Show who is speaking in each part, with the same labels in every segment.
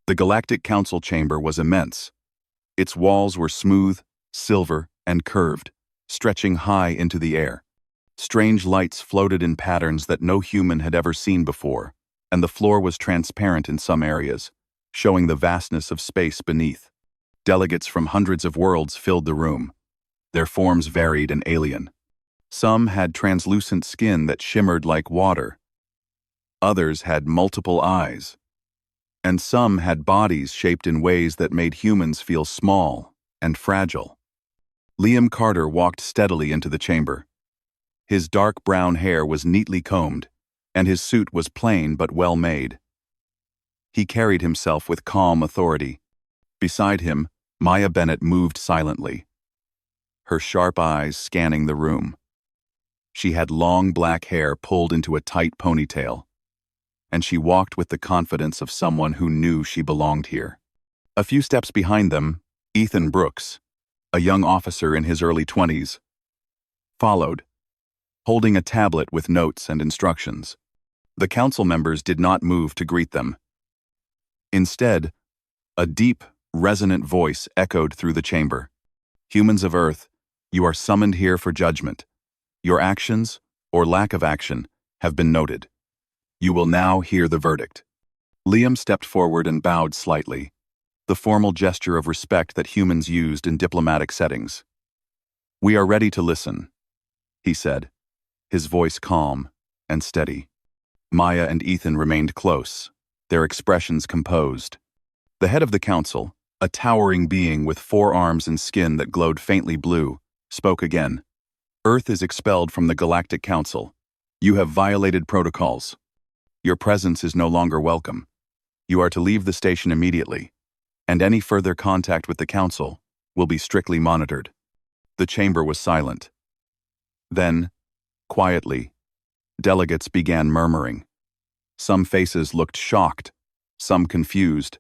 Speaker 1: The Galactic Council chamber was immense. Its walls were smooth, silver, and curved, stretching high into the air. Strange lights floated in patterns that no human had ever seen before, and the floor was transparent in some areas, showing the vastness of space beneath. Delegates from hundreds of worlds filled the room. Their forms varied and alien. Some had translucent skin that shimmered like water. Others had multiple eyes. And some had bodies shaped in ways that made humans feel small and fragile. Liam Carter walked steadily into the chamber. His dark brown hair was neatly combed, and his suit was plain but well made. He carried himself with calm authority. Beside him, Maya Bennett moved silently, her sharp eyes scanning the room. She had long black hair pulled into a tight ponytail, and she walked with the confidence of someone who knew she belonged here. A few steps behind them, Ethan Brooks, a young officer in his early 20s, followed, holding a tablet with notes and instructions. The council members did not move to greet them. Instead, a deep, resonant voice echoed through the chamber. "Humans of Earth, you are summoned here for judgment. Your actions, or lack of action, have been noted. You will now hear the verdict." Liam stepped forward and bowed slightly, the formal gesture of respect that humans used in diplomatic settings. "We are ready to listen," he said, his voice calm and steady. Maya and Ethan remained close, their expressions composed. The head of the council, a towering being with 4 arms and skin that glowed faintly blue, spoke again. "Earth is expelled from the Galactic Council. You have violated protocols. Your presence is no longer welcome. You are to leave the station immediately, and any further contact with the Council will be strictly monitored." The chamber was silent. Then, quietly, delegates began murmuring. Some faces looked shocked, some confused,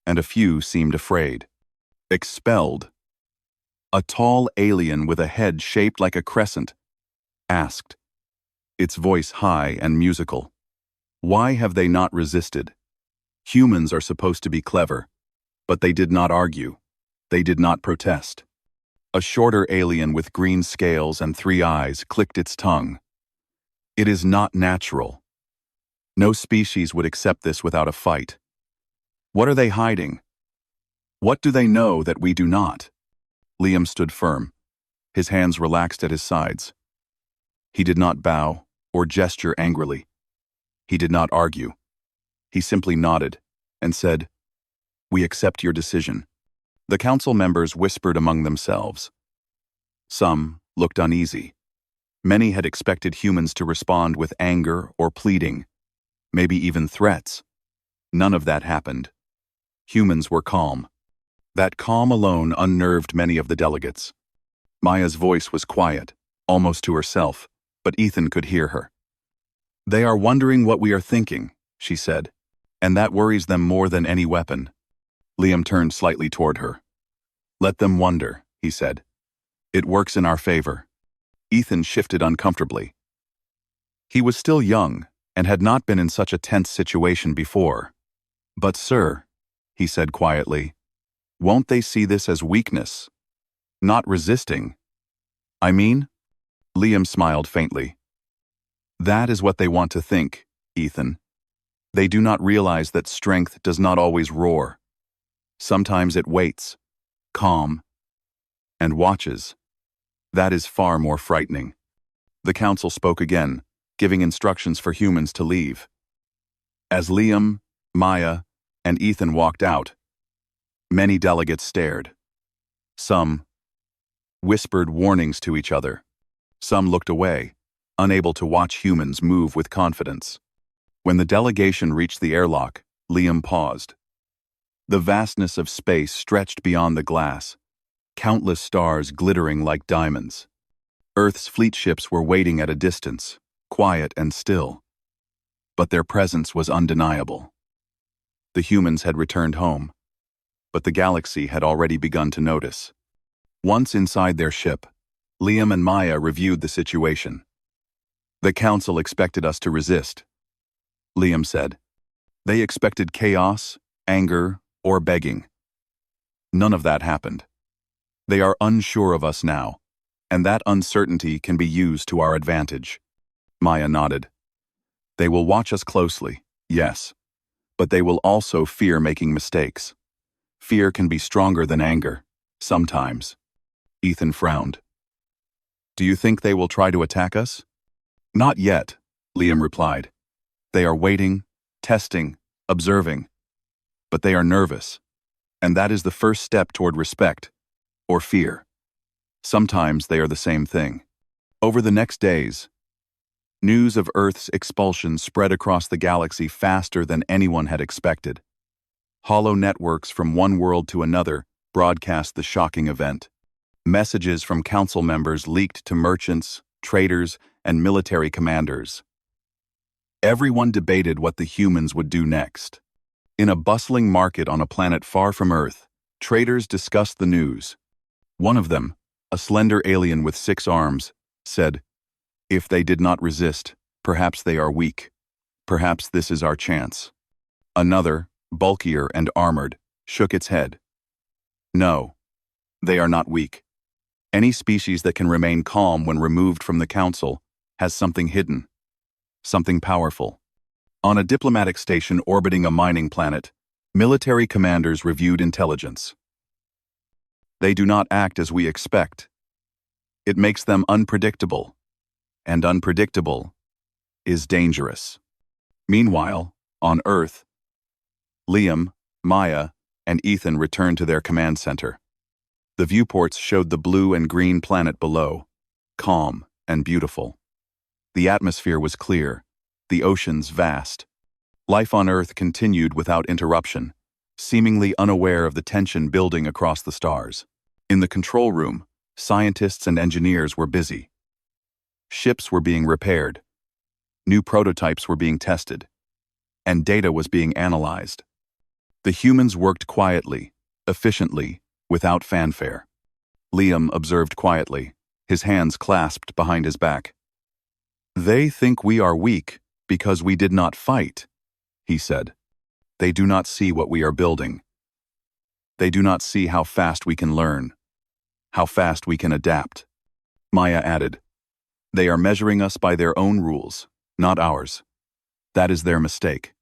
Speaker 1: and a few seemed afraid. "Expelled?" A tall alien with a head shaped like a crescent asked, its voice high and musical. "Why have they not resisted? Humans are supposed to be clever, but they did not argue. They did not protest." A shorter alien with green scales and 3 eyes clicked its tongue. "It is not natural. No species would accept this without a fight. What are they hiding? What do they know that we do not?" Liam stood firm, his hands relaxed at his sides. He did not bow or gesture angrily. He did not argue. He simply nodded and said, "We accept your decision." The council members whispered among themselves. Some looked uneasy. Many had expected humans to respond with anger or pleading, maybe even threats. None of that happened. Humans were calm. That calm alone unnerved many of the delegates. Maya's voice was quiet, almost to herself, but Ethan could hear her. "They are wondering what we are thinking," she said, "and that worries them more than any weapon." Liam turned slightly toward her. "Let them wonder," he said. "It works in our favor." Ethan shifted uncomfortably. He was still young and had not been in such a tense situation before. "But sir," he said quietly, "won't they see this as weakness? Not resisting? I mean?" Liam smiled faintly. "That is what they want to think, Ethan. They do not realize that strength does not always roar. Sometimes it waits, calm, and watches. That is far more frightening." The council spoke again, giving instructions for humans to leave. As Liam, Maya, and Ethan walked out, many delegates stared. Some whispered warnings to each other. Some looked away, unable to watch humans move with confidence. When the delegation reached the airlock, Liam paused. The vastness of space stretched beyond the glass, countless stars glittering like diamonds. Earth's fleet ships were waiting at a distance, quiet and still. But their presence was undeniable. The humans had returned home, but the galaxy had already begun to notice. Once inside their ship, Liam and Maya reviewed the situation. "The council expected us to resist," Liam said. "They expected chaos anger, or begging. None of that happened. They are unsure of us now, and that uncertainty can be used to our advantage. Maya nodded. They will watch us closely, yes, but they will also fear making mistakes. Fear can be stronger than anger, sometimes. Ethan frowned. Do you think they will try to attack us? Not yet, Liam replied. They are waiting, testing, observing. But they are nervous, and that is the first step toward respect, or fear. Sometimes they are the same thing. Over the next days, news of Earth's expulsion spread across the galaxy faster than anyone had expected. Hollow networks from one world to another broadcast the shocking event. Messages from council members leaked to merchants, traders, and military commanders. Everyone debated what the humans would do next. In a bustling market on a planet far from Earth, traders discussed the news. One of them, a slender alien with 6 arms, said, "If they did not resist, perhaps they are weak. Perhaps this is our chance." Another, bulkier and armored, shook its head. "No, they are not weak. Any species that can remain calm when removed from the council has something hidden, something powerful." On a diplomatic station orbiting a mining planet, military commanders reviewed intelligence. They do not act as we expect. It makes them unpredictable, and unpredictable is dangerous. Meanwhile, on Earth, Liam, Maya, and Ethan returned to their command center. The viewports showed the blue and green planet below, calm and beautiful. The atmosphere was clear, the oceans vast. Life on Earth continued without interruption, seemingly unaware of the tension building across the stars. In the control room, scientists and engineers were busy. Ships were being repaired, new prototypes were being tested, and data was being analyzed. The humans worked quietly, efficiently, without fanfare. Liam observed quietly, his hands clasped behind his back. "They think we are weak because we did not fight," he said. "They do not see what we are building. They do not see how fast we can learn, how fast we can adapt." Maya added, "They are measuring us by their own rules, not ours. That is their mistake."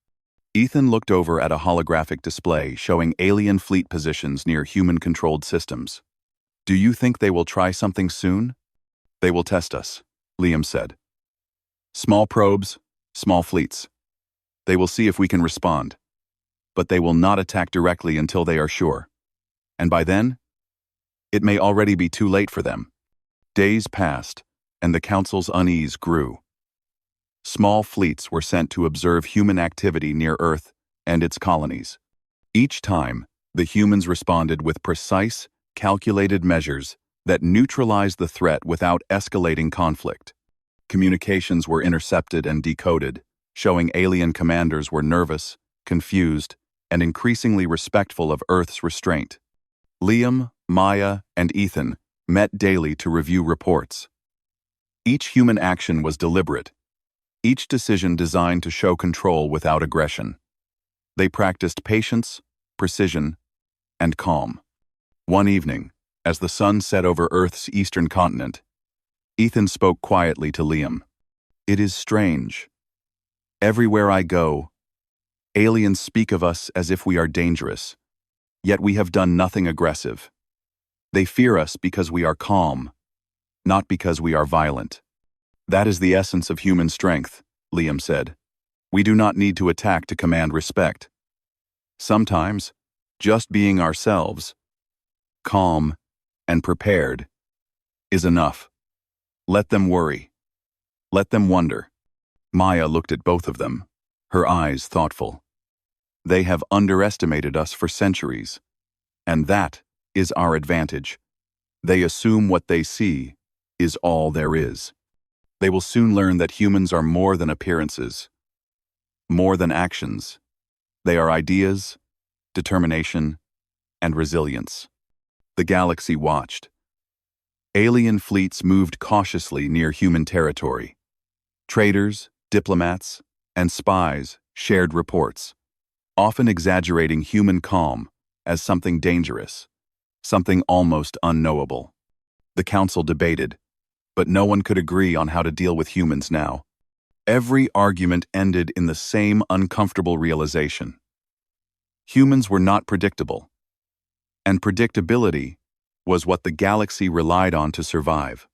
Speaker 1: Ethan looked over at a holographic display showing alien fleet positions near human-controlled systems. "Do you think they will try something soon?" "They will test us," Liam said. "Small probes, small fleets. They will see if we can respond. But they will not attack directly until they are sure. And by then, it may already be too late for them." Days passed, and the Council's unease grew. Small fleets were sent to observe human activity near Earth and its colonies. Each time, the humans responded with precise, calculated measures that neutralized the threat without escalating conflict. Communications were intercepted and decoded, showing alien commanders were nervous, confused, and increasingly respectful of Earth's restraint. Liam, Maya, and Ethan met daily to review reports. Each human action was deliberate, each decision designed to show control without aggression. They practiced patience, precision, and calm. One evening, as the sun set over Earth's eastern continent, Ethan spoke quietly to Liam. "It is strange. Everywhere I go, aliens speak of us as if we are dangerous, yet we have done nothing aggressive. They fear us because we are calm, not because we are violent." "That is the essence of human strength," Liam said. "We do not need to attack to command respect. Sometimes, just being ourselves, calm and prepared, is enough. Let them worry. Let them wonder." Maya looked at both of them, her eyes thoughtful. "They have underestimated us for centuries, and that is our advantage. They assume what they see is all there is. They will soon learn that humans are more than appearances, more than actions. They are ideas, determination, and resilience." The galaxy watched. Alien fleets moved cautiously near human territory. Traders, diplomats, and spies shared reports, often exaggerating human calm as something dangerous, something almost unknowable. The council debated, but no one could agree on how to deal with humans now. Every argument ended in the same uncomfortable realization. Humans were not predictable, and predictability was what the galaxy relied on to survive.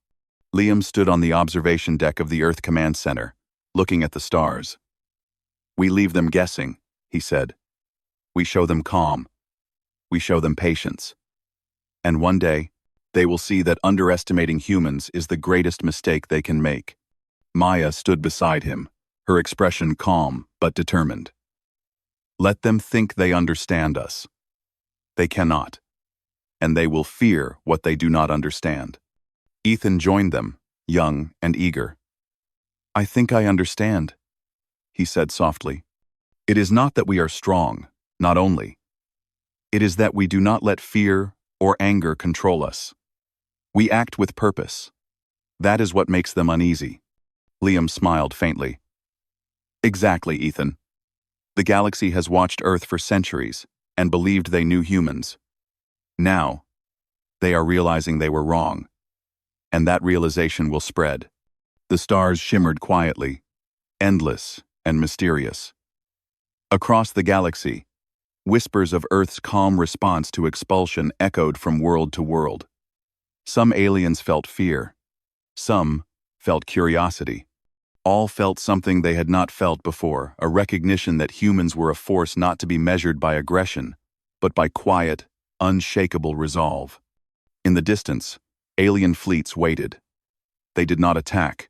Speaker 1: Liam stood on the observation deck of the Earth Command Center, looking at the stars. "We leave them guessing," he said. "We show them calm. We show them patience. And one day, they will see that underestimating humans is the greatest mistake they can make." Maya stood beside him, her expression calm but determined. "Let them think they understand us. They cannot, and they will fear what they do not understand." Ethan joined them, young and eager. "I think I understand," he said softly. "It is not that we are strong, not only. It is that we do not let fear or anger control us. We act with purpose. That is what makes them uneasy." Liam smiled faintly. "Exactly, Ethan. The galaxy has watched Earth for centuries and believed they knew humans. Now, they are realizing they were wrong, and that realization will spread." The stars shimmered quietly, endless and mysterious. Across the galaxy, whispers of Earth's calm response to expulsion echoed from world to world. Some aliens felt fear. Some felt curiosity. All felt something they had not felt before, a recognition that humans were a force not to be measured by aggression, but by quiet, unshakable resolve. In the distance, alien fleets waited. They did not attack.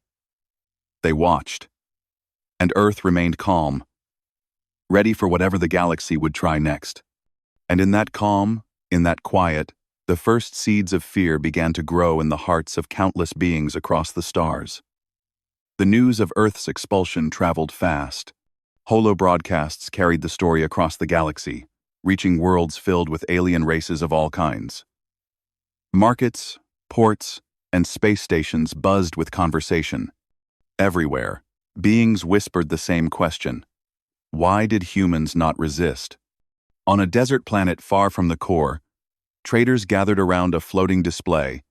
Speaker 1: They watched. And Earth remained calm, ready for whatever the galaxy would try next. And in that calm, in that quiet, the first seeds of fear began to grow in the hearts of countless beings across the stars. The news of Earth's expulsion traveled fast. Holo broadcasts carried the story across the galaxy, reaching worlds filled with alien races of all kinds. Markets, ports, and space stations buzzed with conversation. Everywhere, beings whispered the same question: why did humans not resist? On a desert planet far from the core, traders gathered around a floating display,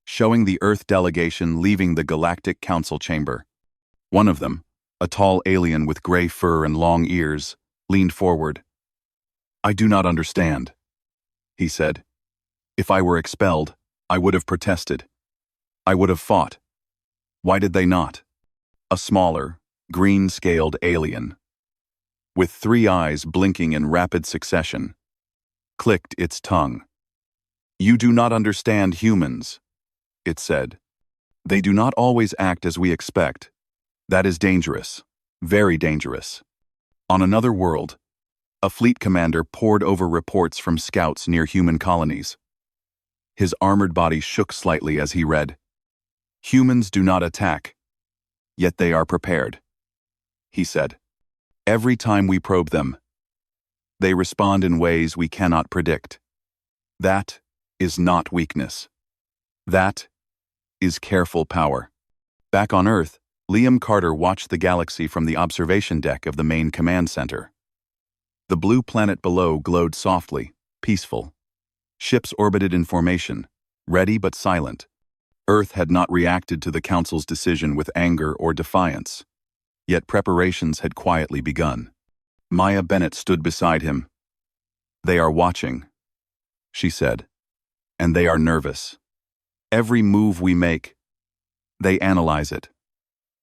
Speaker 1: showing the Earth delegation leaving the Galactic Council chamber. One of them, a tall alien with gray fur and long ears, leaned forward. "I do not understand," he said. "If I were expelled, I would have protested. I would have fought. Why did they not?" A smaller, green-scaled alien, with 3 eyes blinking in rapid succession, clicked its tongue. "You do not understand humans," it said. "They do not always act as we expect. That is dangerous, very dangerous." On another world, a fleet commander pored over reports from scouts near human colonies. His armored body shook slightly as he read, "Humans do not attack, yet they are prepared," he said. "Every time we probe them, they respond in ways we cannot predict. That is not weakness. That is careful power." Back on Earth, Liam Carter watched the galaxy from the observation deck of the main command center. The blue planet below glowed softly, peaceful. Ships orbited in formation, ready but silent. Earth had not reacted to the Council's decision with anger or defiance, yet preparations had quietly begun. Maya Bennett stood beside him. "They are watching," she said, "and they are nervous. Every move we make, they analyze it.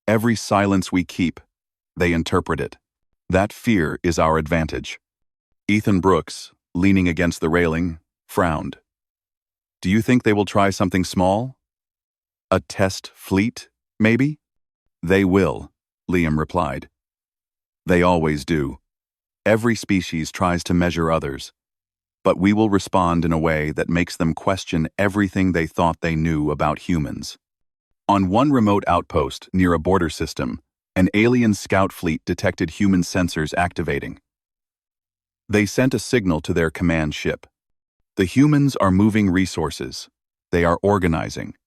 Speaker 1: Every silence we keep, they interpret it. That fear is our advantage." Ethan Brooks, leaning against the railing, frowned. "Do you think they will try something small? A test fleet, maybe?" "They will," Liam replied. "They always do. Every species tries to measure others, but we will respond in a way that makes them question everything they thought they knew about humans." On one remote outpost near a border system, an alien scout fleet detected human sensors activating. They sent a signal to their command ship. "The humans are moving resources. They are organizing.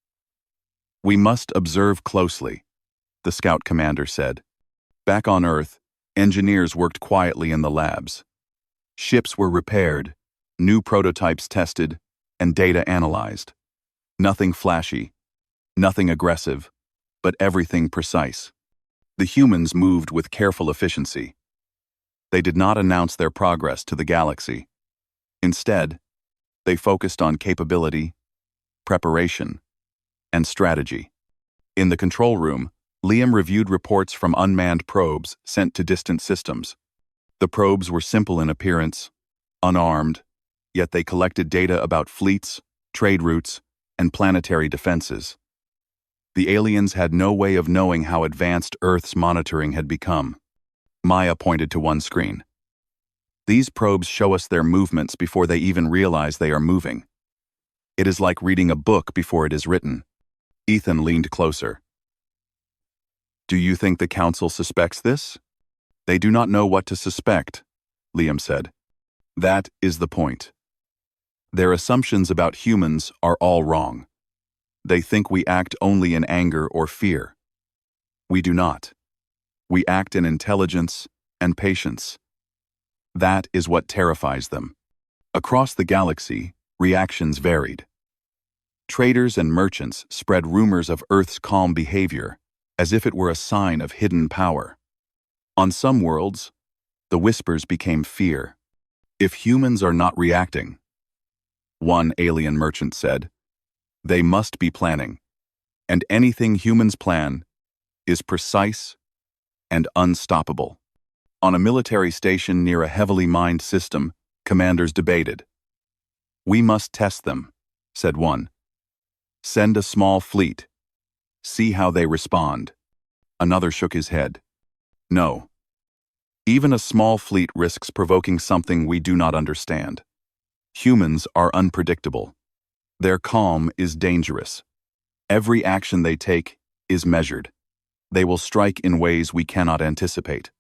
Speaker 1: We must observe closely," the scout commander said. Back on Earth, engineers worked quietly in the labs. Ships were repaired, new prototypes tested, and data analyzed. Nothing flashy, nothing aggressive, but everything precise. The humans moved with careful efficiency. They did not announce their progress to the galaxy. Instead, they focused on capability, preparation, and strategy. In the control room, Liam reviewed reports from unmanned probes sent to distant systems. The probes were simple in appearance, unarmed, yet they collected data about fleets, trade routes, and planetary defenses. The aliens had no way of knowing how advanced Earth's monitoring had become. Maya pointed to one screen. These probes show us their movements before they even realize they are moving. It is like reading a book before it is written. Ethan leaned closer. Do you think the Council suspects this? They do not know what to suspect, Liam said. That is the point. Their assumptions about humans are all wrong. They think we act only in anger or fear. We do not. We act in intelligence and patience. That is what terrifies them. Across the galaxy, reactions varied. Traders and merchants spread rumors of Earth's calm behavior, as if it were a sign of hidden power. On some worlds, the whispers became fear. If humans are not reacting, one alien merchant said, they must be planning, and anything humans plan is precise and unstoppable. On a military station near a heavily mined system, commanders debated. We must test them, said one. Send a small fleet. See how they respond. Another shook his head. No. Even a small fleet risks provoking something we do not understand. Humans are unpredictable. Their calm is dangerous. Every action they take is measured. They will strike in ways we cannot anticipate.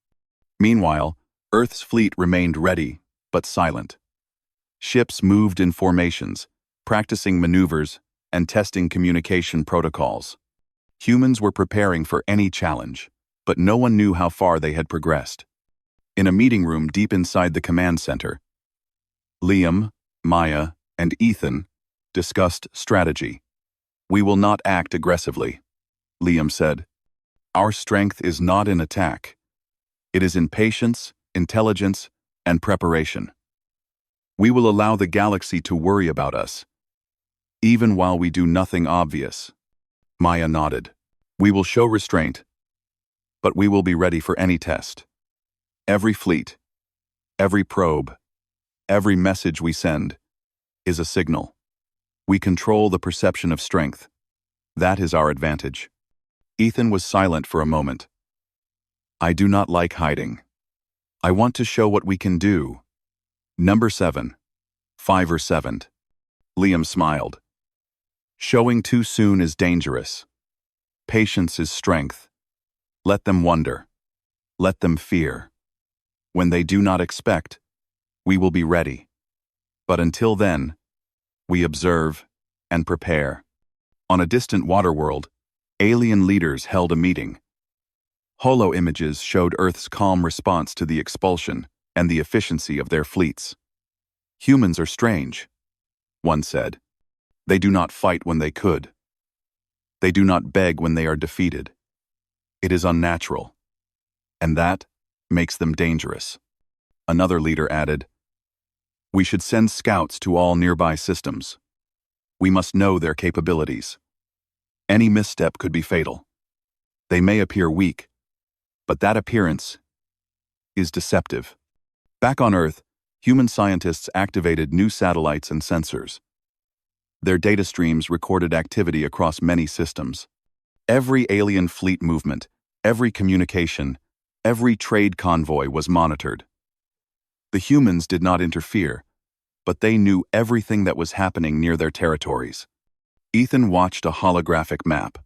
Speaker 1: Meanwhile, Earth's fleet remained ready, but silent. Ships moved in formations, practicing maneuvers and testing communication protocols. Humans were preparing for any challenge, but no one knew how far they had progressed. In a meeting room deep inside the command center, Liam, Maya, and Ethan discussed strategy. We will not act aggressively, Liam said. Our strength is not in attack. It is in patience, intelligence, and preparation. We will allow the galaxy to worry about us, even while we do nothing obvious. Maya nodded. We will show restraint, but we will be ready for any test. Every fleet, every probe, every message we send is a signal. We control the perception of strength. That is our advantage. Ethan was silent for a moment. I do not like hiding. I want to show what we can do. Number 7. 5 or 7. Liam smiled. Showing too soon is dangerous. Patience is strength. Let them wonder. Let them fear. When they do not expect, we will be ready. But until then, we observe and prepare. On a distant water world, alien leaders held a meeting. Holo images showed Earth's calm response to the expulsion and the efficiency of their fleets. Humans are strange, one said. They do not fight when they could. They do not beg when they are defeated. It is unnatural, and that makes them dangerous. Another leader added, we should send scouts to all nearby systems. We must know their capabilities. Any misstep could be fatal. They may appear weak, but that appearance is deceptive. Back on Earth, human scientists activated new satellites and sensors. Their data streams recorded activity across many systems. Every alien fleet movement, every communication, every trade convoy was monitored. The humans did not interfere, but they knew everything that was happening near their territories. Ethan watched a holographic map.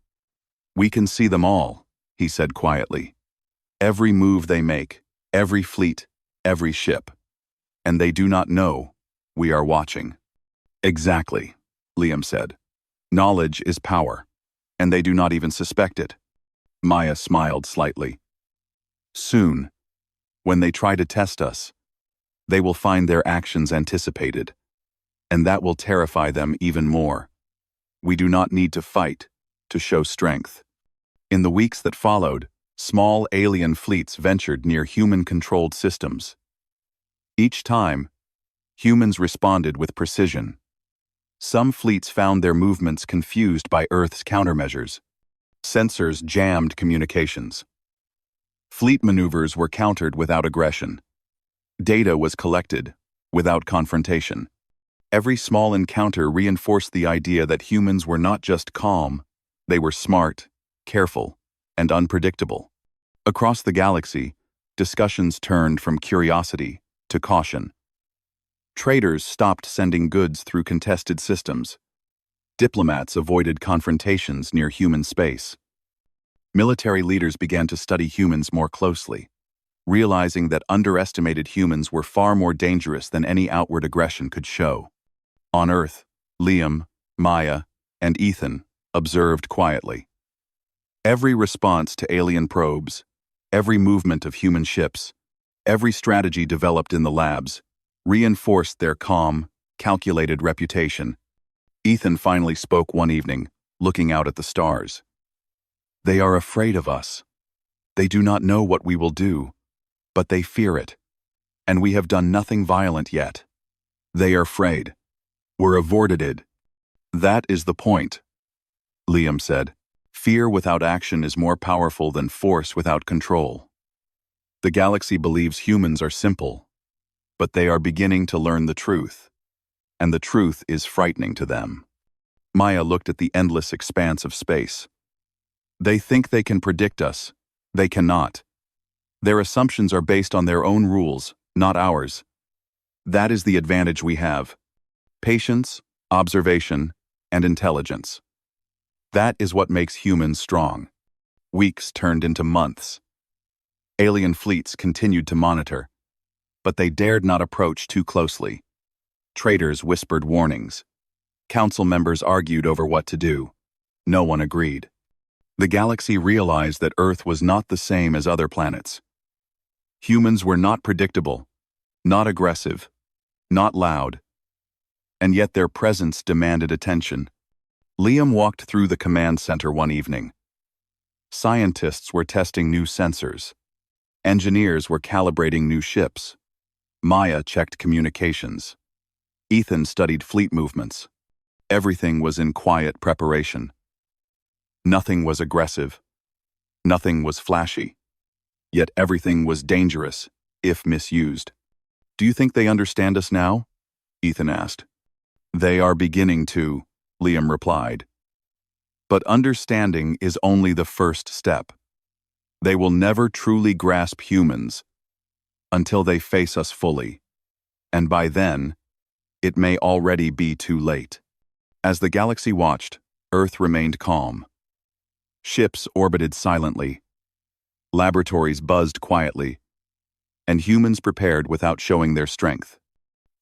Speaker 1: We can see them all, he said quietly. Every move they make, every fleet, every ship. And they do not know we are watching. Exactly, Liam said. Knowledge is power, and they do not even suspect it. Maya smiled slightly. Soon, when they try to test us, They will find their actions anticipated, and that will terrify them even more. We do not need to fight to show strength. In the weeks that followed, small alien fleets ventured near human-controlled systems. Each time, humans responded with precision. Some fleets found their movements confused by Earth's countermeasures. Sensors jammed communications. Fleet maneuvers were countered without aggression. Data was collected without confrontation. Every small encounter reinforced the idea that humans were not just calm, they were smart, careful, and unpredictable. Across the galaxy, discussions turned from curiosity to caution. Traders stopped sending goods through contested systems. Diplomats avoided confrontations near human space. Military leaders began to study humans more closely, realizing that underestimated humans were far more dangerous than any outward aggression could show. On Earth, Liam, Maya, and Ethan observed quietly. Every response to alien probes, every movement of human ships, every strategy developed in the labs, reinforced their calm, calculated reputation. Ethan finally spoke one evening, looking out at the stars. They are afraid of us. They do not know what we will do, but they fear it. And we have done nothing violent yet. They are afraid. We're avoided it. That is the point, Liam said. Fear without action is more powerful than force without control. The galaxy believes humans are simple, but they are beginning to learn the truth, and the truth is frightening to them. Maya looked at the endless expanse of space. They think they can predict us. They cannot. Their assumptions are based on their own rules, not ours. That is the advantage we have. Patience, observation, and intelligence. That is what makes humans strong. Weeks turned into months. Alien fleets continued to monitor, but they dared not approach too closely. Traders whispered warnings. Council members argued over what to do. No one agreed. The galaxy realized that Earth was not the same as other planets. Humans were not predictable, not aggressive, not loud, and yet their presence demanded attention. Liam walked through the command center one evening. Scientists were testing new sensors. Engineers were calibrating new ships. Maya checked communications. Ethan studied fleet movements. Everything was in quiet preparation. Nothing was aggressive. Nothing was flashy. Yet everything was dangerous, if misused. Do you think they understand us now? Ethan asked. They are beginning to, Liam replied. But understanding is only the first step. They will never truly grasp humans until they face us fully. And by then, it may already be too late. As the galaxy watched, Earth remained calm. Ships orbited silently. Laboratories buzzed quietly, and humans prepared without showing their strength.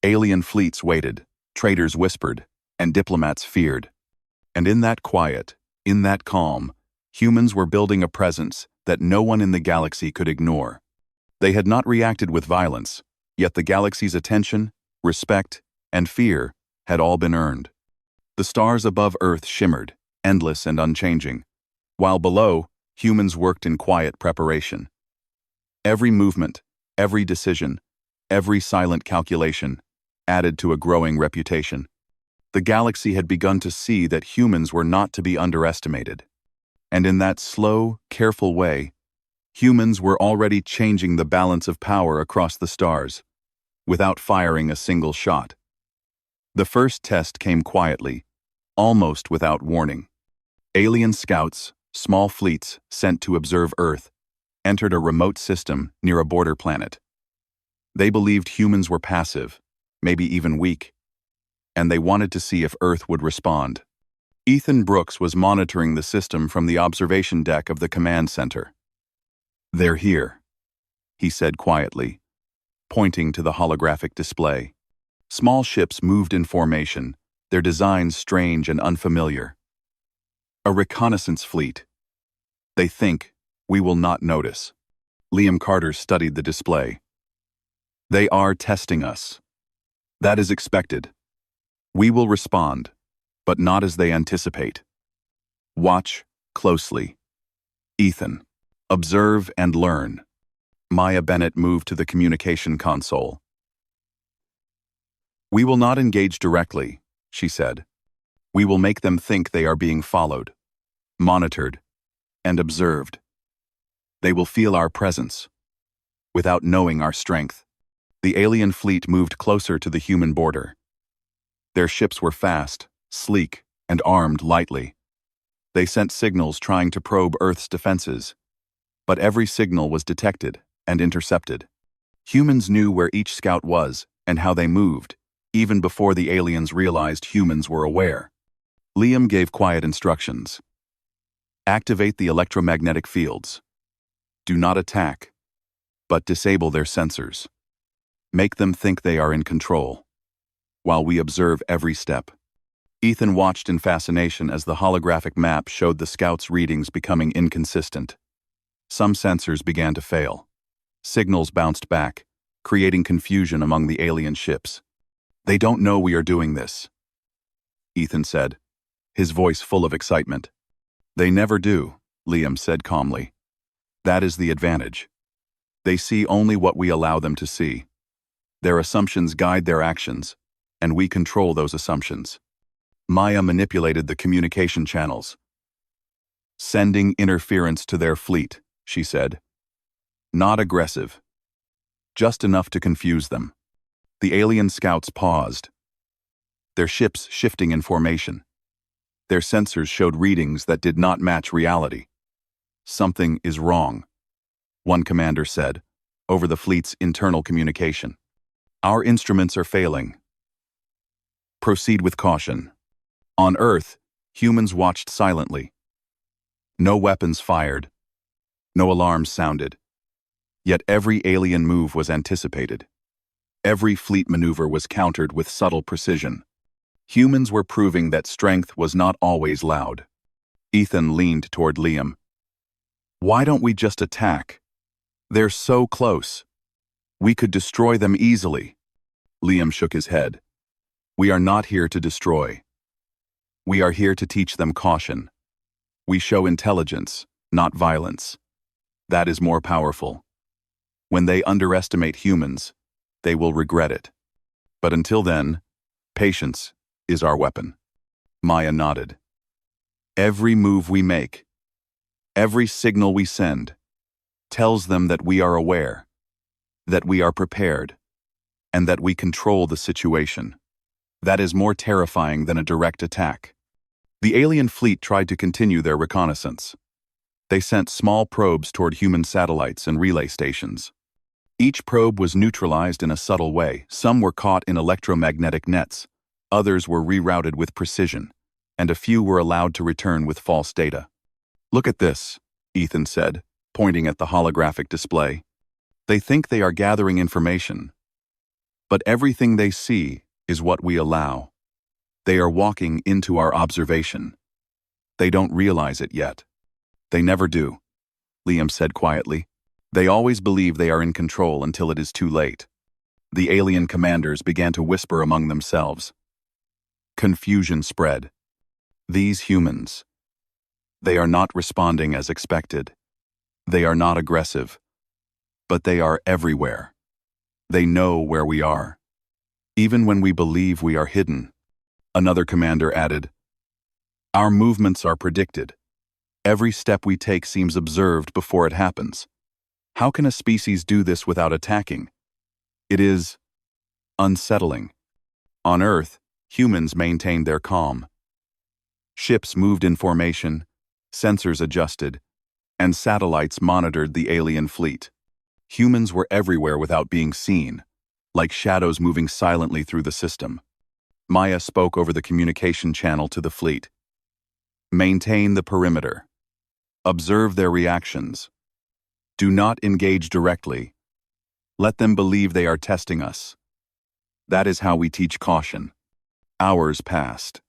Speaker 1: Alien fleets waited, traders whispered, and diplomats feared. And in that quiet, in that calm, humans were building a presence that no one in the galaxy could ignore. They had not reacted with violence, yet the galaxy's attention, respect, and fear had all been earned. The stars above Earth shimmered, endless and unchanging, while below, humans worked in quiet preparation. Every movement, every decision, every silent calculation added to a growing reputation. The galaxy had begun to see that humans were not to be underestimated. And in that slow, careful way, humans were already changing the balance of power across the stars, without firing a single shot. The first test came quietly, almost without warning. Alien scouts, small fleets sent to observe Earth, entered a remote system near a border planet. They believed humans were passive, maybe even weak, and they wanted to see if Earth would respond. Ethan Brooks was monitoring the system from the observation deck of the command center. "They're here," he said quietly, pointing to the holographic display. Small ships moved in formation, their designs strange and unfamiliar. A reconnaissance fleet. They think we will not notice. Liam Carter studied the display. They are testing us. That is expected. We will respond, but not as they anticipate. Watch closely. Ethan. Observe and learn. Maya Bennett moved to the communication console. We will not engage directly, she said. We will make them think they are being followed, monitored, and observed. They will feel our presence, without knowing our strength. The alien fleet moved closer to the human border. Their ships were fast, sleek, and armed lightly. They sent signals trying to probe Earth's defenses, but every signal was detected and intercepted. Humans knew where each scout was and how they moved, even before the aliens realized humans were aware. Liam gave quiet instructions. Activate the electromagnetic fields. Do not attack, but disable their sensors. Make them think they are in control, while we observe every step. Ethan watched in fascination as the holographic map showed the scouts' readings becoming inconsistent. Some sensors began to fail. Signals bounced back, creating confusion among the alien ships. They don't know we are doing this, Ethan said, his voice full of excitement. They never do, Liam said calmly. That is the advantage. They see only what we allow them to see. Their assumptions guide their actions, and we control those assumptions. Maya manipulated the communication channels. Sending interference to their fleet, she said. Not aggressive. Just enough to confuse them. The alien scouts paused, their ships shifting in formation. Their sensors showed readings that did not match reality. Something is wrong, one commander said, over the fleet's internal communication. Our instruments are failing. Proceed with caution. On Earth, humans watched silently. No weapons fired. No alarms sounded. Yet every alien move was anticipated. Every fleet maneuver was countered with subtle precision. Humans were proving that strength was not always loud. Ethan leaned toward Liam. Why don't we just attack? They're so close. We could destroy them easily. Liam shook his head. We are not here to destroy. We are here to teach them caution. We show intelligence, not violence. That is more powerful. When they underestimate humans, they will regret it. But until then, patience is our weapon. Maya nodded. Every move we make, every signal we send, tells them that we are aware, that we are prepared, and that we control the situation. That is more terrifying than a direct attack. The alien fleet tried to continue their reconnaissance. They sent small probes toward human satellites and relay stations. Each probe was neutralized in a subtle way. Some were caught in electromagnetic nets, others were rerouted with precision, and a few were allowed to return with false data. Look at this, Ethan said, pointing at the holographic display. They think they are gathering information, but everything they see is what we allow. They are walking into our observation. They don't realize it yet. They never do, Liam said quietly. They always believe they are in control until it is too late. The alien commanders began to whisper among themselves. Confusion spread. These humans, they are not responding as expected. They are not aggressive, but they are everywhere. They know where we are, even when we believe we are hidden. Another commander added, our movements are predicted. Every step we take seems observed before it happens. How can a species do this without attacking? It is unsettling. On Earth, humans maintained their calm. Ships moved in formation, sensors adjusted, and satellites monitored the alien fleet. Humans were everywhere without being seen, like shadows moving silently through the system. Maya spoke over the communication channel to the fleet. Maintain the perimeter. Observe their reactions. Do not engage directly. Let them believe they are testing us. That is how we teach caution. Hours passed.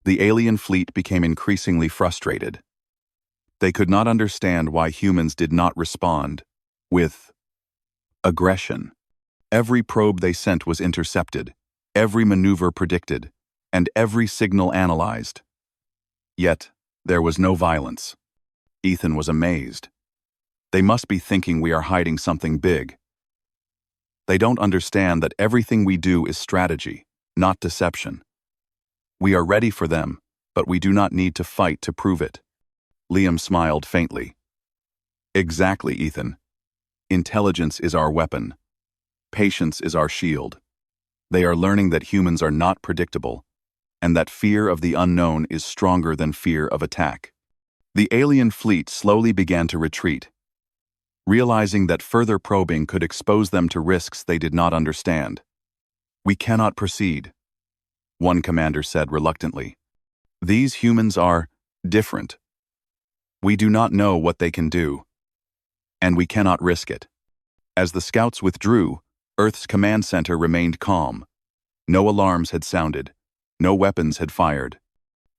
Speaker 1: The alien fleet became increasingly frustrated. They could not understand why humans did not respond with aggression. Every probe they sent was intercepted, every maneuver predicted, and every signal analyzed. Yet, there was no violence. Ethan was amazed. They must be thinking we are hiding something big. They don't understand that everything we do is strategy, not deception. We are ready for them, but we do not need to fight to prove it. Liam smiled faintly. Exactly, Ethan. Intelligence is our weapon. Patience is our shield. They are learning that humans are not predictable, and that fear of the unknown is stronger than fear of attack. The alien fleet slowly began to retreat, realizing that further probing could expose them to risks they did not understand. We cannot proceed, one commander said reluctantly. These humans are different. We do not know what they can do, and we cannot risk it. As the scouts withdrew, Earth's command center remained calm. No alarms had sounded. No weapons had fired.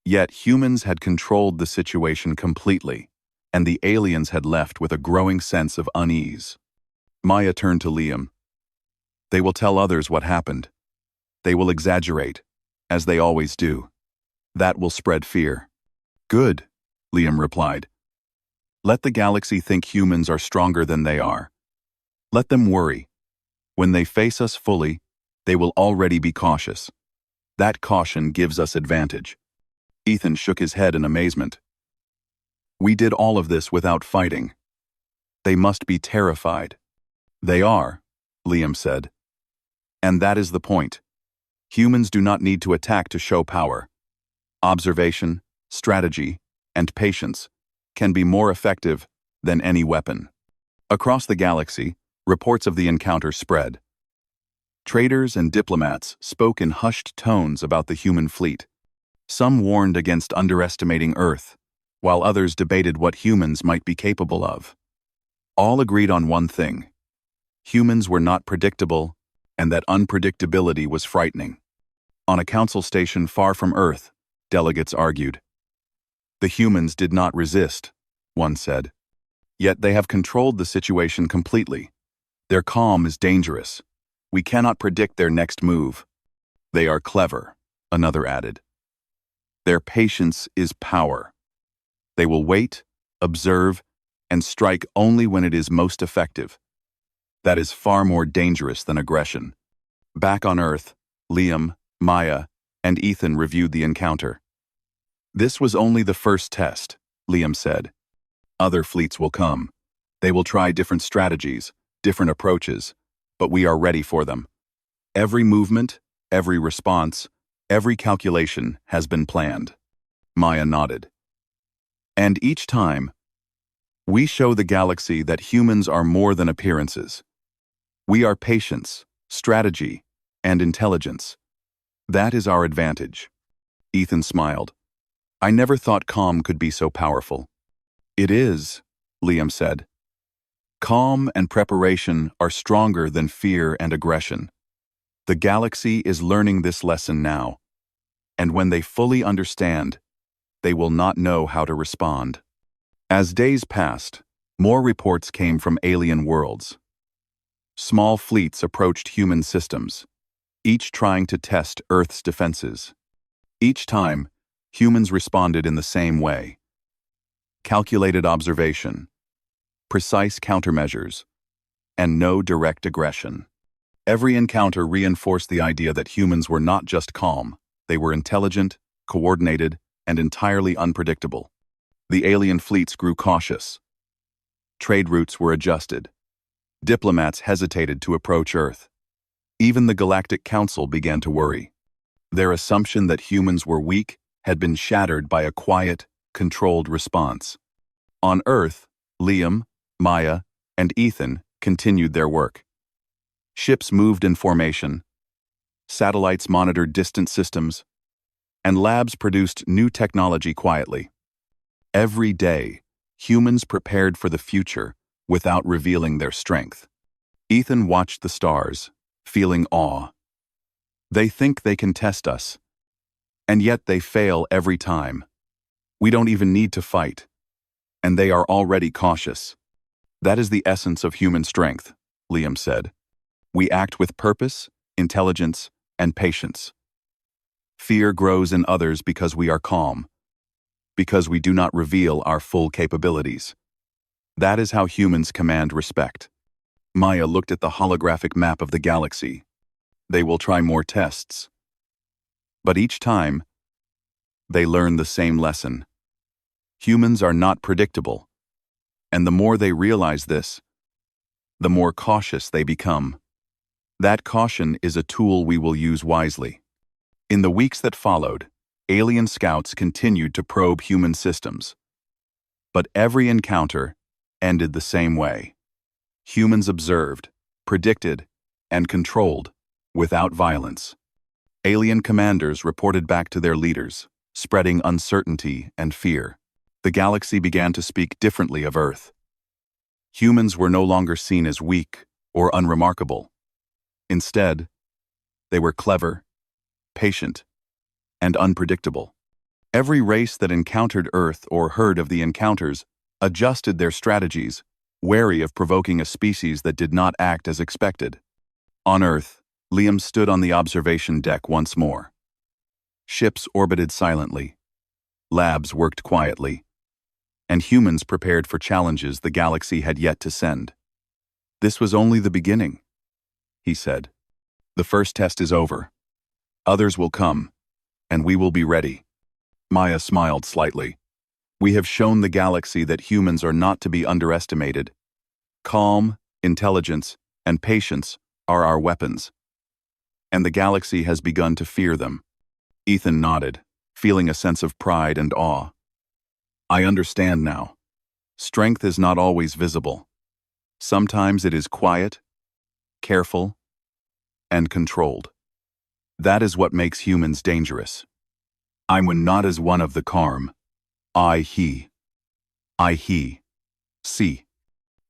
Speaker 1: Yet humans had controlled the situation completely, and the aliens had left with a growing sense of unease. Maya turned to Liam. They will tell others what happened. They will exaggerate, as they always do. That will spread fear. Good, Liam replied. Let the galaxy think humans are stronger than they are. Let them worry. When they face us fully, they will already be cautious. That caution gives us advantage. Ethan shook his head in amazement. We did all of this without fighting. They must be terrified. They are, Liam said. And that is the point. Humans do not need to attack to show power. Observation, strategy, and patience can be more effective than any weapon. Across the galaxy, reports of the encounter spread. Traders and diplomats spoke in hushed tones about the human fleet. Some warned against underestimating Earth, while others debated what humans might be capable of. All agreed on one thing. Humans were not predictable, and that unpredictability was frightening. On a council station far from Earth, delegates argued. The humans did not resist, one said. Yet they have controlled the situation completely. Their calm is dangerous. We cannot predict their next move. They are clever, another added. Their patience is power. They will wait, observe, and strike only when it is most effective. That is far more dangerous than aggression. Back on Earth, Liam, Maya, and Ethan reviewed the encounter. This was only the first test, Liam said. Other fleets will come. They will try different strategies, different approaches, but we are ready for them. Every movement, every response, every calculation has been planned. Maya nodded. And each time, we show the galaxy that humans are more than appearances. We are patience, strategy, and intelligence. That is our advantage. Ethan smiled. I never thought calm could be so powerful. It is, Liam said. Calm and preparation are stronger than fear and aggression. The galaxy is learning this lesson now, and when they fully understand, they will not know how to respond. As days passed, more reports came from alien worlds. Small fleets approached human systems, each trying to test Earth's defenses. Each time, humans responded in the same way. Calculated observation, precise countermeasures, and no direct aggression. Every encounter reinforced the idea that humans were not just calm, they were intelligent, coordinated, and entirely unpredictable. The alien fleets grew cautious. Trade routes were adjusted. Diplomats hesitated to approach Earth. Even the Galactic Council began to worry. Their assumption that humans were weak had been shattered by a quiet, controlled response. On Earth, Liam, Maya, and Ethan continued their work. Ships moved in formation, satellites monitored distant systems, and labs produced new technology quietly. Every day, humans prepared for the future without revealing their strength. Ethan watched the stars, feeling awe. They think they can test us, and yet they fail every time. We don't even need to fight, and they are already cautious. That is the essence of human strength, Liam said. We act with purpose, intelligence, and patience. Fear grows in others because we are calm, because we do not reveal our full capabilities. That is how humans command respect. Maya looked at the holographic map of the galaxy. They will try more tests. But each time, they learn the same lesson. Humans are not predictable, and the more they realize this, the more cautious they become. That caution is a tool we will use wisely. In the weeks that followed, alien scouts continued to probe human systems. But every encounter ended the same way. Humans observed, predicted, and controlled, without violence. Alien commanders reported back to their leaders, spreading uncertainty and fear. The galaxy began to speak differently of Earth. Humans were no longer seen as weak or unremarkable. Instead, they were clever, patient, and unpredictable. Every race that encountered Earth or heard of the encounters adjusted their strategies, wary of provoking a species that did not act as expected. On Earth, Liam stood on the observation deck once more. Ships orbited silently, labs worked quietly, and humans prepared for challenges the galaxy had yet to send. "This was only the beginning," he said. "The first test is over. Others will come, and we will be ready." Maya smiled slightly. "We have shown the galaxy that humans are not to be underestimated. Calm, intelligence, and patience are our weapons. And the galaxy has begun to fear them." Ethan nodded, feeling a sense of pride and awe. "I understand now. Strength is not always visible. Sometimes it is quiet, careful, and controlled. That is what makes humans dangerous. I'm not as one of the calm. I he. See."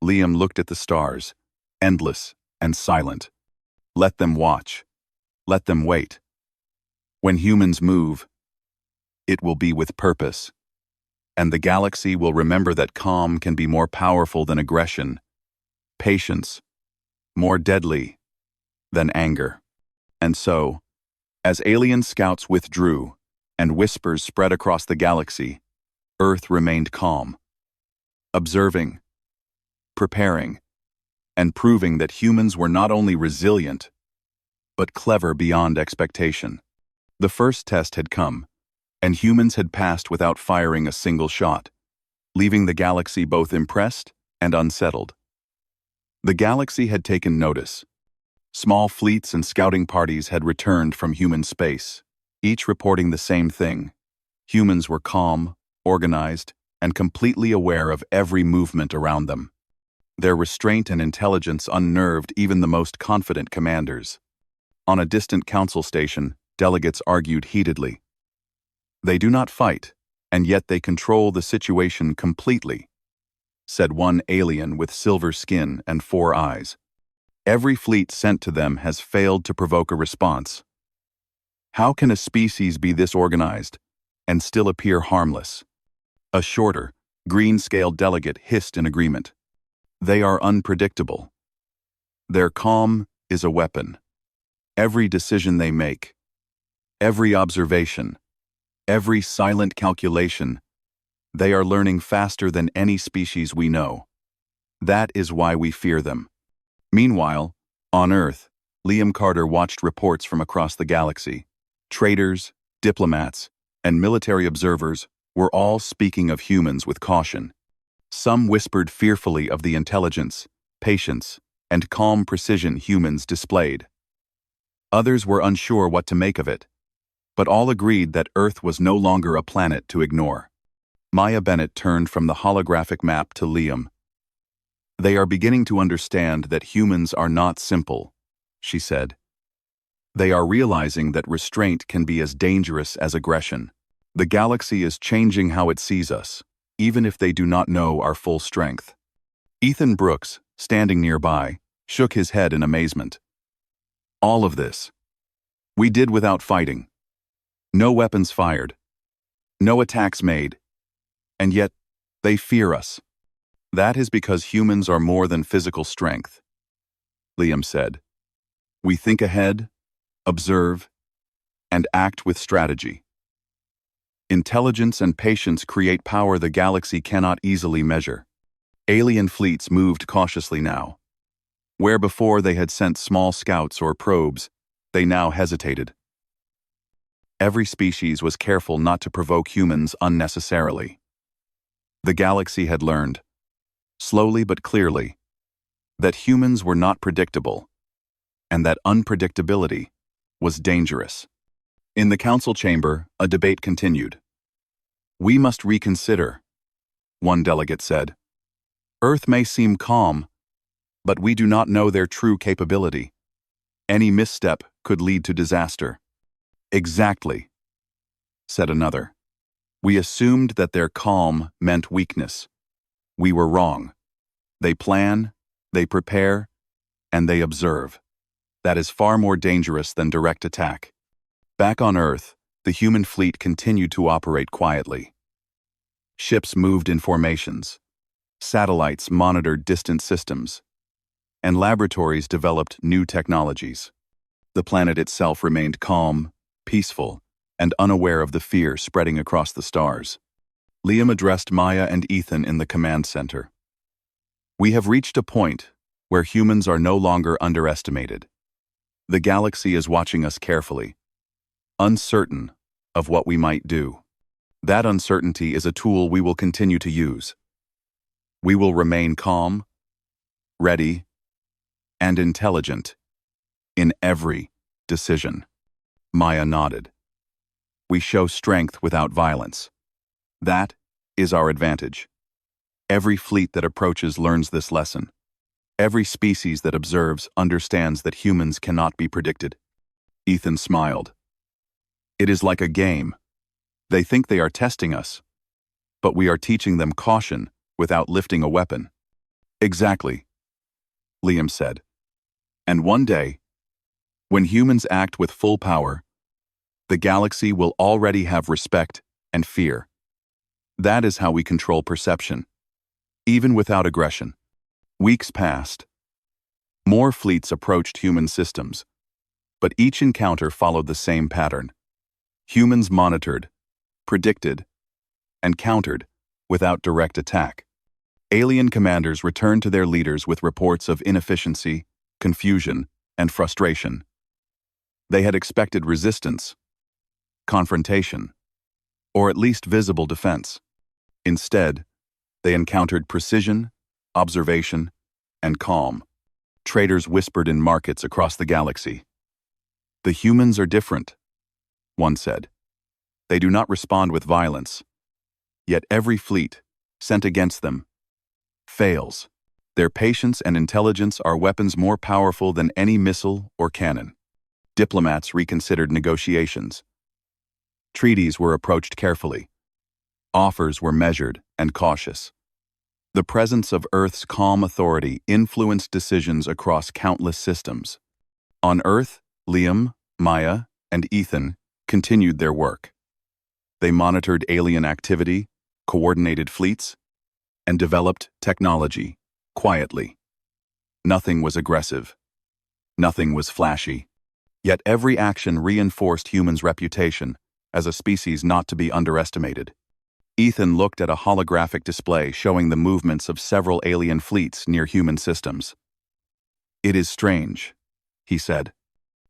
Speaker 1: Liam looked at the stars, endless and silent. Let them watch. Let them wait. When humans move, it will be with purpose. And the galaxy will remember that calm can be more powerful than aggression, patience, more deadly than anger. And so, as alien scouts withdrew and whispers spread across the galaxy, Earth remained calm, observing, preparing, and proving that humans were not only resilient, but clever beyond expectation. The first test had come, and humans had passed without firing a single shot, leaving the galaxy both impressed and unsettled. The galaxy had taken notice. Small fleets and scouting parties had returned from human space, each reporting the same thing. Humans were calm, organized, and completely aware of every movement around them. Their restraint and intelligence unnerved even the most confident commanders. On a distant council station, delegates argued heatedly. "They do not fight, and yet they control the situation completely," said one alien with silver skin and 4 eyes. "Every fleet sent to them has failed to provoke a response. How can a species be this organized and still appear harmless?" A shorter, green-scaled delegate hissed in agreement. "They are unpredictable. Their calm is a weapon. Every decision they make, every observation, every silent calculation, they are learning faster than any species we know. That is why we fear them." Meanwhile, on Earth, Liam Carter watched reports from across the galaxy. Traders, diplomats, and military observers were all speaking of humans with caution. Some whispered fearfully of the intelligence, patience, and calm precision humans displayed. Others were unsure what to make of it, but all agreed that Earth was no longer a planet to ignore. Maya Bennett turned from the holographic map to Liam. "They are beginning to understand that humans are not simple," she said. "They are realizing that restraint can be as dangerous as aggression. The galaxy is changing how it sees us, even if they do not know our full strength." Ethan Brooks, standing nearby, shook his head in amazement. "All of this, we did without fighting. No weapons fired, no attacks made, and yet they fear us. That is because humans are more than physical strength," Liam said. We think ahead, observe, and act with strategy. Intelligence and patience create power the galaxy cannot easily measure. Alien fleets moved cautiously now. Where before they had sent small scouts or probes, they now hesitated. Every species was careful not to provoke humans unnecessarily. The galaxy had learned, slowly but clearly, that humans were not predictable, and that unpredictability was dangerous. In the council chamber, a debate continued. "We must reconsider," one delegate said. "Earth may seem calm, but we do not know their true capability. Any misstep could lead to disaster." "Exactly," said another. "We assumed that their calm meant weakness. We were wrong. They plan, they prepare, and they observe. That is far more dangerous than direct attack." Back on Earth, the human fleet continued to operate quietly. Ships moved in formations. Satellites monitored distant systems. And laboratories developed new technologies. The planet itself remained calm, peaceful, and unaware of the fear spreading across the stars. Liam addressed Maya and Ethan in the command center. "We have reached a point where humans are no longer underestimated. The galaxy is watching us carefully, uncertain of what we might do. That uncertainty is a tool we will continue to use. We will remain calm, ready, and intelligent in every decision." Maya nodded. "We show strength without violence. That is our advantage. Every fleet that approaches learns this lesson. Every species that observes understands that humans cannot be predicted." Ethan smiled. "It is like a game. They think they are testing us, but we are teaching them caution without lifting a weapon." "Exactly," Liam said. "And one day, when humans act with full power, the galaxy will already have respect and fear. That is how we control perception, even without aggression." Weeks passed. More fleets approached human systems, but each encounter followed the same pattern. Humans monitored, predicted, and countered without direct attack. Alien commanders returned to their leaders with reports of inefficiency, confusion, and frustration. They had expected resistance, confrontation, or at least visible defense. Instead, they encountered precision, observation, and calm. Traders whispered in markets across the galaxy. "The humans are different," one said. "They do not respond with violence. Yet every fleet sent against them fails. Their patience and intelligence are weapons more powerful than any missile or cannon." Diplomats reconsidered negotiations. Treaties were approached carefully. Offers were measured and cautious. The presence of Earth's calm authority influenced decisions across countless systems. On Earth, Liam, Maya, and Ethan continued their work. They monitored alien activity, coordinated fleets, and developed technology quietly. Nothing was aggressive. Nothing was flashy. Yet every action reinforced humans' reputation as a species not to be underestimated. Ethan looked at a holographic display showing the movements of several alien fleets near human systems. "It is strange," he said.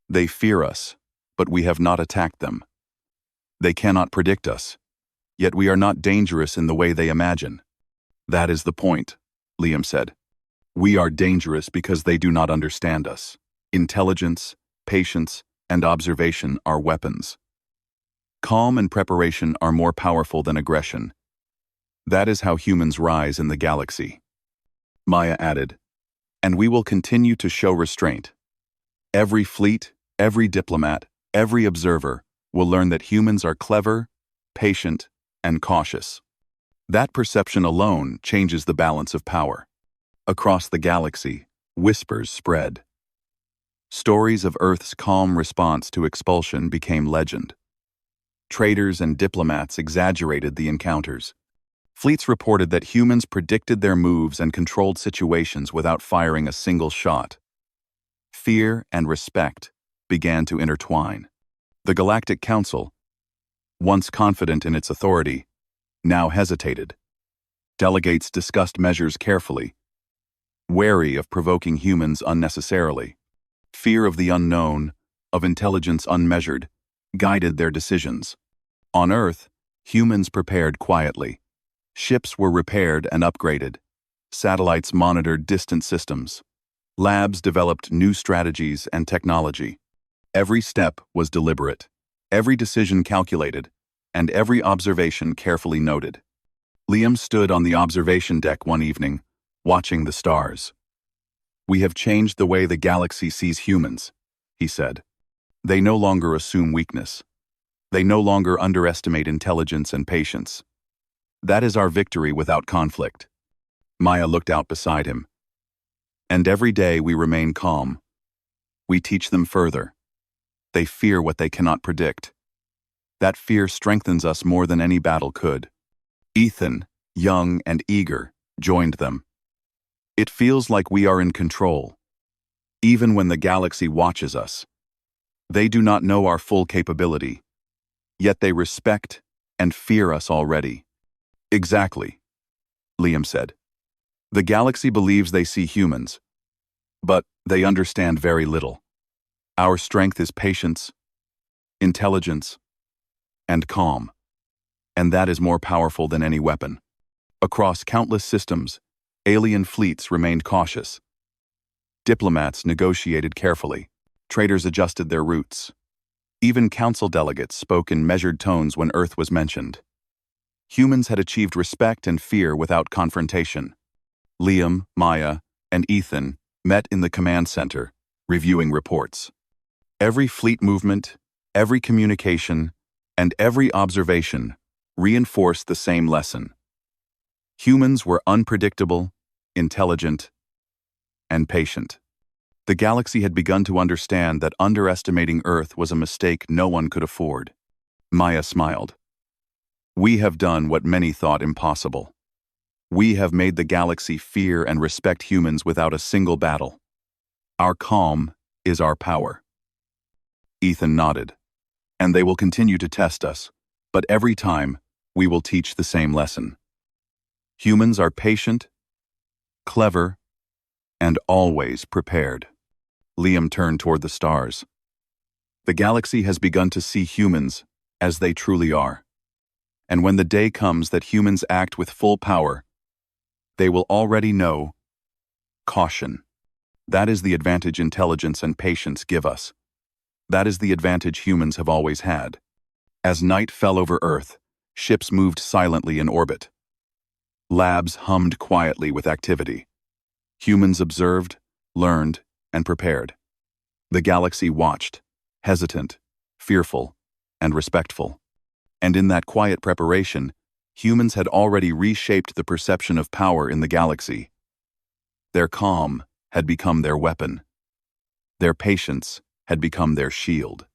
Speaker 1: "They fear us, but we have not attacked them. They cannot predict us, yet we are not dangerous in the way they imagine." "That is the point," Liam said. "We are dangerous because they do not understand us. Intelligence, patience, and observation are weapons. Calm and preparation are more powerful than aggression. That is how humans rise in the galaxy." Maya added, "And we will continue to show restraint. Every fleet, every diplomat, every observer will learn that humans are clever, patient, and cautious. That perception alone changes the balance of power." Across the galaxy, whispers spread. Stories of Earth's calm response to expulsion became legend. Traders and diplomats exaggerated the encounters. Fleets reported that humans predicted their moves and controlled situations without firing a single shot. Fear and respect began to intertwine. The Galactic Council, once confident in its authority, now hesitated. Delegates discussed measures carefully, wary of provoking humans unnecessarily. Fear of the unknown, of intelligence unmeasured, guided their decisions. On Earth, humans prepared quietly. Ships were repaired and upgraded. Satellites monitored distant systems. Labs developed new strategies and technology. Every step was deliberate, every decision calculated, and every observation carefully noted. Liam stood on the observation deck one evening, watching the stars. "We have changed the way the galaxy sees humans," he said. "They no longer assume weakness. They no longer underestimate intelligence and patience. That is our victory without conflict." Maya looked out beside him. "And every day we remain calm. We teach them further. They fear what they cannot predict. That fear strengthens us more than any battle could." Ethan, young and eager, joined them. "It feels like we are in control, even when the galaxy watches us. They do not know our full capability, yet they respect and fear us already." "Exactly," Liam said. "The galaxy believes they see humans, but they understand very little. Our strength is patience, intelligence, and calm, and that is more powerful than any weapon." Across countless systems, alien fleets remained cautious. Diplomats negotiated carefully. Traders adjusted their routes. Even council delegates spoke in measured tones when Earth was mentioned. Humans had achieved respect and fear without confrontation. Liam, Maya, and Ethan met in the command center, reviewing reports. Every fleet movement, every communication, and every observation reinforced the same lesson. Humans were unpredictable, intelligent, and patient. The galaxy had begun to understand that underestimating Earth was a mistake no one could afford. Maya smiled. "We have done what many thought impossible. We have made the galaxy fear and respect humans without a single battle. Our calm is our power." Ethan nodded. "And they will continue to test us, but every time, we will teach the same lesson. Humans are patient, clever, and always prepared." Liam turned toward the stars. "The galaxy has begun to see humans as they truly are. And when the day comes that humans act with full power, they will already know caution. That is the advantage intelligence and patience give us. That is the advantage humans have always had." As night fell over Earth, ships moved silently in orbit. Labs hummed quietly with activity. Humans observed, learned, and prepared. The galaxy watched, hesitant, fearful, and respectful. And in that quiet preparation, humans had already reshaped the perception of power in the galaxy. Their calm had become their weapon. Their patience had become their shield.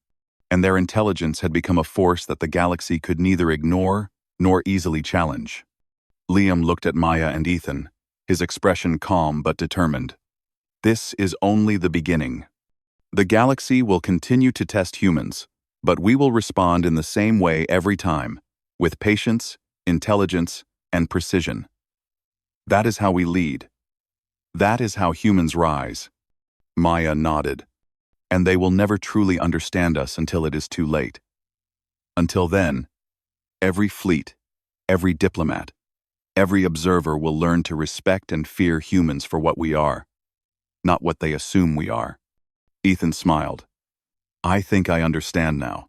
Speaker 1: And their intelligence had become a force that the galaxy could neither ignore nor easily challenge. Liam looked at Maya and Ethan, his expression calm but determined. "This is only the beginning. The galaxy will continue to test humans, but we will respond in the same way every time, with patience, intelligence, and precision. That is how we lead. That is how humans rise." Maya nodded. "And they will never truly understand us until it is too late. Until then, every fleet, every diplomat, every observer will learn to respect and fear humans for what we are, not what they assume we are." Ethan smiled. "I think I understand now.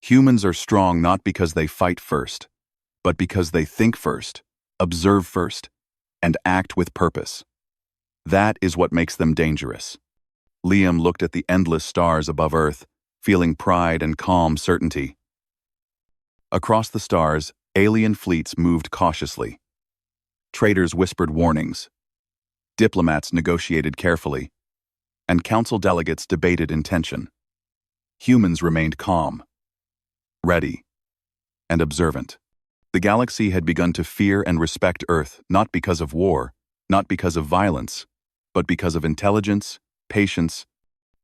Speaker 1: Humans are strong not because they fight first, but because they think first, observe first, and act with purpose. That is what makes them dangerous." Liam looked at the endless stars above Earth, feeling pride and calm certainty. Across the stars, alien fleets moved cautiously. Traders whispered warnings. Diplomats negotiated carefully, and council delegates debated in tension. Humans remained calm, ready, and observant. The galaxy had begun to fear and respect Earth not because of war, not because of violence, but because of intelligence, patience,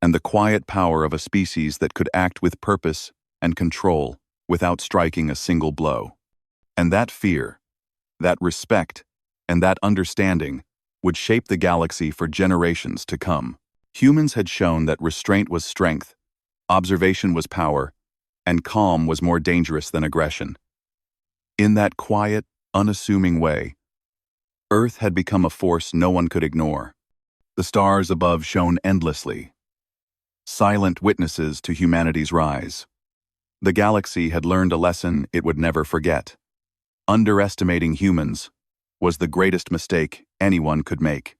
Speaker 1: and the quiet power of a species that could act with purpose and control without striking a single blow. And that fear, that respect, and that understanding would shape the galaxy for generations to come. Humans had shown that restraint was strength, observation was power, and calm was more dangerous than aggression. In that quiet, unassuming way, Earth had become a force no one could ignore. The stars above shone endlessly, silent witnesses to humanity's rise. The galaxy had learned a lesson it would never forget. Underestimating humans was the greatest mistake anyone could make.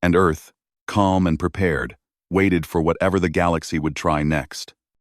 Speaker 1: And Earth, calm and prepared, waited for whatever the galaxy would try next.